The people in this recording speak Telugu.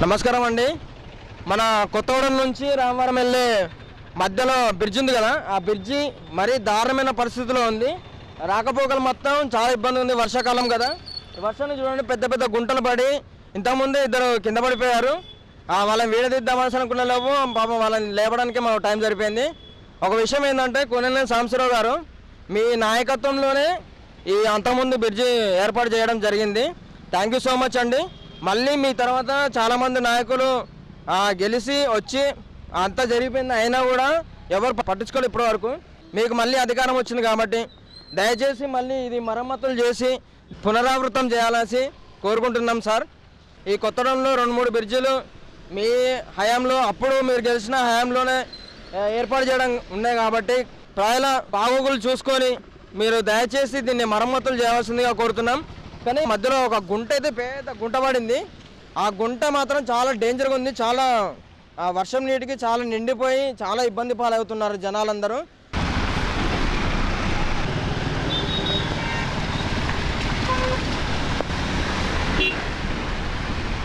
నమస్కారం అండి. మన కొత్తగూడెం నుంచి రామవరం వెళ్ళే మధ్యలో బ్రిడ్జ్ ఉంది కదా, ఆ బ్రిడ్జి మరీ దారుణమైన పరిస్థితిలో ఉంది. రాకపోకలు మొత్తం చాలా ఇబ్బంది ఉంది. వర్షాకాలం కదా, వర్షాన్ని చూడండి, పెద్ద పెద్ద గుంటలు పడి ఇంతకుముందే ఇద్దరు కింద పడిపోయారు. వాళ్ళని వీడదిద్దామని అనుకున్న లేవు, పాపం వాళ్ళని లేపడానికి మాకు టైం సరిపోయింది. ఒక విషయం ఏంటంటే, కొనెల సాంబశివరావు గారు మీ నాయకత్వంలోనే ఈ అంతకుముందు బ్రిడ్జి ఏర్పాటు చేయడం జరిగింది. థ్యాంక్ యూ సో మచ్ అండి. మళ్ళీ మీ తర్వాత చాలామంది నాయకులు గెలిచి వచ్చి అంతా జరిగిపోయింది, అయినా కూడా ఎవరు పట్టించుకోలేదు ఇప్పటి వరకు. మీకు మళ్ళీ అధికారం వచ్చింది కాబట్టి దయచేసి మళ్ళీ ఇది మరమ్మతులు చేసి పునరావృతం చేయాలని కోరుకుంటున్నాం సార్. ఈ కొత్తగూడెంలో 2-3 బ్రిడ్జిలు మీ హయాంలో, అప్పుడు మీరు గెలిచిన హయాంలోనే ఏర్పాటు చేయడం ఉన్నాయి కాబట్టి ప్రజల బాగోగులు చూసుకొని మీరు దయచేసి దీన్ని మరమ్మతులు చేయాల్సిందిగా కోరుతున్నాం. కానీ మధ్యలో ఒక గుంట అయితే పెద్ద గుంట పడింది. ఆ గుంట మాత్రం చాలా డేంజర్గా ఉంది. చాలా వర్షం నీటికి చాలా నిండిపోయి చాలా ఇబ్బంది పాలవుతున్నారు జనాలందరూ.